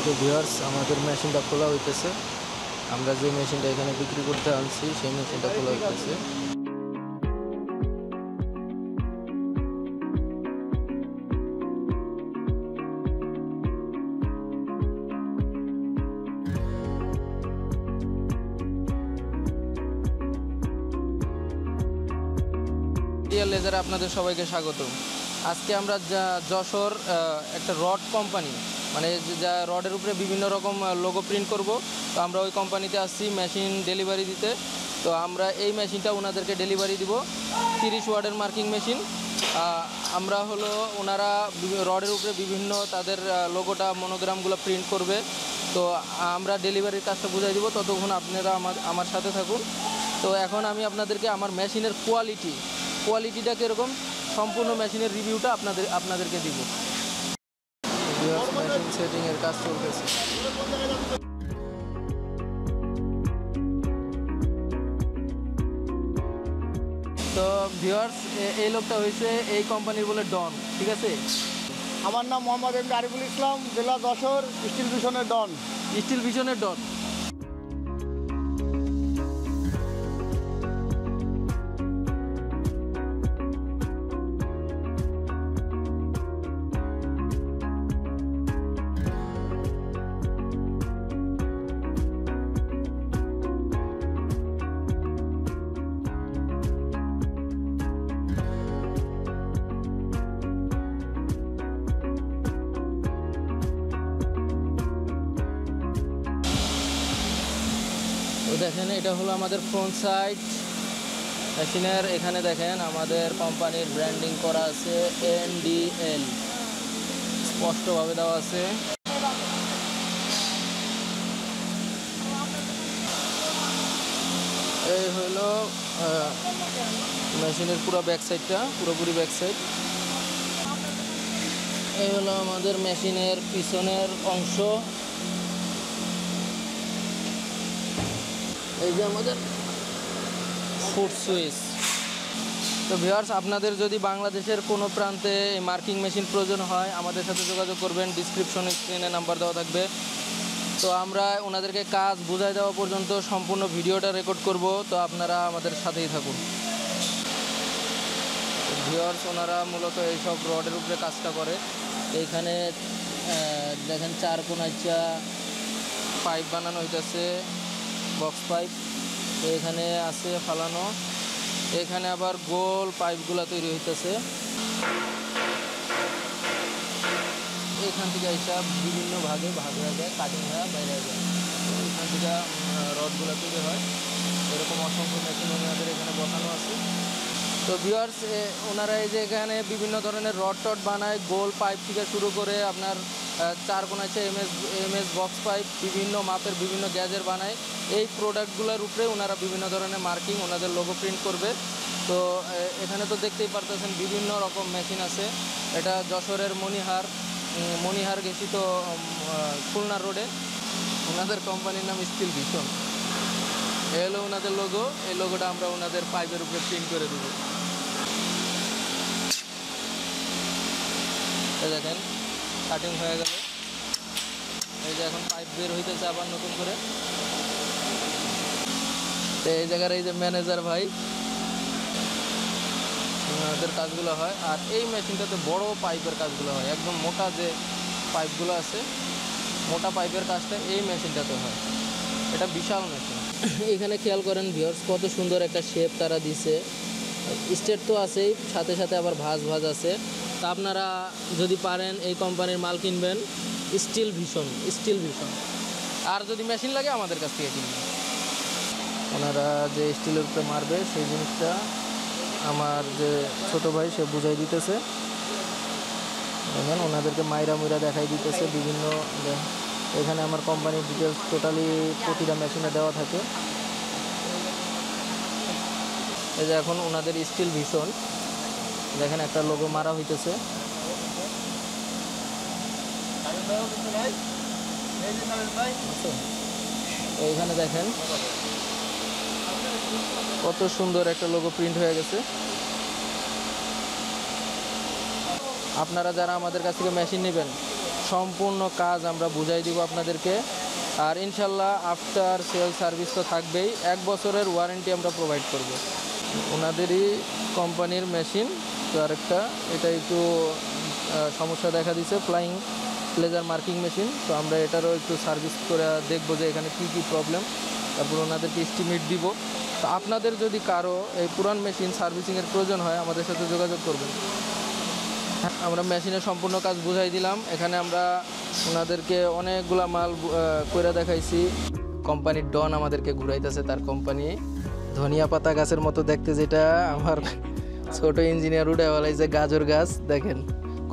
তো ভিউয়ার্স আমাদের মেশিনটা খোলা হইতেছে। আমরা যে মেশিনটা এখানে বিক্রি করতে আনছি সেই মেশিনটা খোলা হইতেছে। লেজারে আপনাদের সবাইকে স্বাগত। আজকে আমরা যশোর একটা রড কোম্পানি, মানে যা রডের উপরে বিভিন্ন রকম লোগো প্রিন্ট করব, তো আমরা ওই কোম্পানিতে আসছি মেশিন ডেলিভারি দিতে। তো আমরা এই মেশিনটা ওনাদেরকে ডেলিভারি দিব, 30 ওয়াটের মার্কিং মেশিন। আমরা হলো ওনারা রডের উপরে বিভিন্ন তাদের লোগোটা মনোগ্রামগুলো প্রিন্ট করবে। তো আমরা ডেলিভারির কাজটা বুঝাই দিব, ততক্ষণ আপনারা আমার সাথে থাকুন। তো এখন আমি আপনাদেরকে আমার মেশিনের কোয়ালিটিটা কীরকম সম্পূর্ণ মেশিনের রিভিউটা আপনাদেরকে দিব। মেশিন সেটিংয়ের কাজ চলতেছে। তো ভিউয়ার্স, এই লোকটা হয়েছে এই কোম্পানির বলে ডন, ঠিক আছে? আমার নাম মোহাম্মদ এম আরিফুল ইসলাম, জেলা যশোর, স্টিল ভিশনের ডন। স্টিল ভিশনের ডন। দেখেন, এটা হলো আমাদের ফ্রন্ট সাইড মেশিনের। এখানে দেখেন আমাদের কোম্পানির ব্র্যান্ডিং করা আছে, NDL স্পষ্টভাবে দেওয়া আছে। এই হলো মেশিনের পুরো ব্যাক সাইডটা, পুরোপুরি ব্যাক সাইড। এই হলো আমাদের মেশিনের পিছনের অংশ। এই যে আমাদের ফুট সুইচ। তো ভিউয়ার্স, আপনাদের যদি বাংলাদেশের কোনো প্রান্তে এই মার্কিং মেশিন প্রয়োজন হয় আমাদের সাথে যোগাযোগ করবেন, ডিসক্রিপশনে স্ক্রিনে নাম্বার দেওয়া থাকবে। তো আমরা ওনাদেরকে কাজ বুঝাই দেওয়া পর্যন্ত সম্পূর্ণ ভিডিওটা রেকর্ড করব, তো আপনারা আমাদের সাথেই থাকুন। ভিউয়ার্স, ওনারা মূলত এইসব রডের উপরে কাজটা করে। এইখানে দেখেন 4 কোনাইচা পাইপ বানানো হইতেছে, বক্স পাইপ এখানে আছে ফালানো। এখানে আবার গোল পাইপগুলো তৈরি হইতেছে। এখান থেকে হিসাব বিভিন্ন ভাগে ভাগ হয়ে যায়, কাটিং হয়ে বাইরে যায়। এখান থেকে রডগুলো তৈরি হয়। এরকম অসংখ্য মেশিন ওনাদের এখানে বসানো আছে। তো ভিউয়ার্স, ওনারা এই যে এখানে বিভিন্ন ধরনের রড টড বানায়, গোল পাইপ থেকে শুরু করে আপনার 4 কোনাইচা এমএস বক্স পাইপ, বিভিন্ন মাপের বিভিন্ন গ্যাজের বানায়। এই প্রোডাক্টগুলোর উপরে ওনারা বিভিন্ন ধরনের মার্কিং ওনাদের লোগো প্রিন্ট করবে। তো এখানে তো দেখতেই পারতেছেন বিভিন্ন রকম মেশিন আছে। এটা যশোরের মণিহার গেছি তো খুলনা রোডে। ওনাদের কোম্পানির নাম স্টিল ভিশন। এ হলো ওনাদের লোগো। এই লোগোটা আমরা ওনাদের পাইপের উপরে প্রিন্ট করে দেবো। দেখেন কাটিং হয়ে গেল। এই যে এখন পাইপ বের হইতেছে আবার নতুন করে। তো এই জায়গার এই যে ম্যানেজার ভাই, ওদের কাজগুলো হয়। আর এই মেশিনটাতে বড় পাইপের কাজগুলো হয়, একদম মোটা যে পাইপগুলো আছে, মোটা পাইপের কাজটা এই মেশিনটাতে হয়। এটা বিশাল মেশিন। এখানে খেয়াল করেন ভিউয়ার্স, কত সুন্দর একটা শেপ তারা দিছে। স্টেট তো আছেই, সাথে সাথে আবার ভাঁজ আছে। তা আপনারা যদি পারেন এই কোম্পানির মাল কিনবেন, স্টিল ভিশন। আর যদি মেশিন লাগে আমাদের কাছ থেকে কিনবেন। ওনারা যে স্টিলের উপরে মারবে সেই জিনিসটা আমার যে ছোট ভাই সে বুঝাই দিতেছে। দেখেন ওনাদেরকে মাইরা দেখাই দিতেছে বিভিন্ন। এখানে আমার কোম্পানির ডিটেলস টোটালি প্রতিটা মেশিনে দেওয়া থাকে। এই যে এখন ওনাদের স্টিল ভিশন, দেখেন একটা লোগো মারা হইতেছে। এইখানে দেখেন কত সুন্দর একটা লোগো প্রিন্ট হয়ে গেছে। আপনারা যারা আমাদের কাছ থেকে মেশিন নেবেন সম্পূর্ণ কাজ আমরা বুঝাই দিব আপনাদেরকে। আর ইনশাল্লাহ আফটার সেল সার্ভিস তো থাকবেই, 1 বছরের ওয়ারেন্টি আমরা প্রোভাইড করব। ওনাদেরই কোম্পানির মেশিন। তো আরেকটা এটা একটু সমস্যা দেখা দিছে, ফ্লাইং লেজার মার্কিং মেশিন। তো আমরা এটারও একটু সার্ভিস করে দেখবো যে এখানে কী কী প্রবলেম, তারপর ওনাদেরকে এস্টিমেট দিব। তো আপনাদের যদি কারো এই পুরান মেশিন সার্ভিসিংয়ের প্রয়োজন হয় আমাদের সাথে যোগাযোগ করবেন। আমরা মেশিনের সম্পূর্ণ কাজ বুঝাই দিলাম। এখানে আমরা ওনাদেরকে অনেকগুলা মাল করে দেখাইছি। কোম্পানির ডন আমাদেরকে ঘুরাইতেছে তার কোম্পানি, ধনিয়া পাতা গাছের মতো দেখতে, যেটা আমার ছোট ইঞ্জিনিয়ার উঠে বলাইছে গাজর গাছ। দেখেন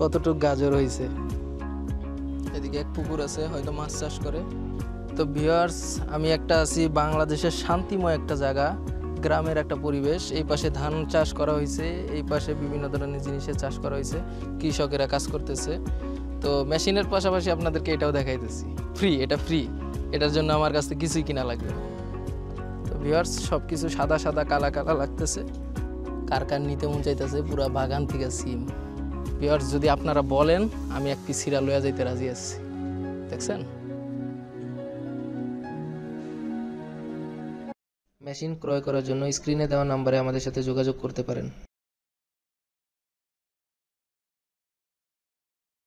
কতটুকু গাজর হয়েছে। এদিকে এক পুকুর আছে, হয়তো মাছ চাষ করে। তো ভিউয়ার্স, আমি একটা আছি বাংলাদেশের শান্তিময় একটা জায়গা, গ্রামের একটা পরিবেশ। এই পাশে ধান চাষ করা হয়েছে, এই পাশে বিভিন্ন ধরনের জিনিসের চাষ করা হয়েছে, কৃষকেরা কাজ করতেছে। তো মেশিনের পাশাপাশি আপনাদেরকে এটাও দেখাইতেছি, ফ্রি। এটা ফ্রি, এটার জন্য আমার কাছ থেকে কিছুই কিনা লাগবে না। তো ভিউয়ার্স, সব কিছু সাদা সাদা কালা কালা লাগতেছে, কার নিতে মন চাইতেছে পুরা বাগান থেকে সিম। ভিউয়ার্স, যদি আপনারা বলেন আমি এক পিস সিরা লইয়া যাইতে রাজি আছি। দেখছেন, মেশিন ক্রয় করার জন্য স্ক্রিনে দেওয়া নম্বরে আমাদের সাথে যোগাযোগ করতে পারেন।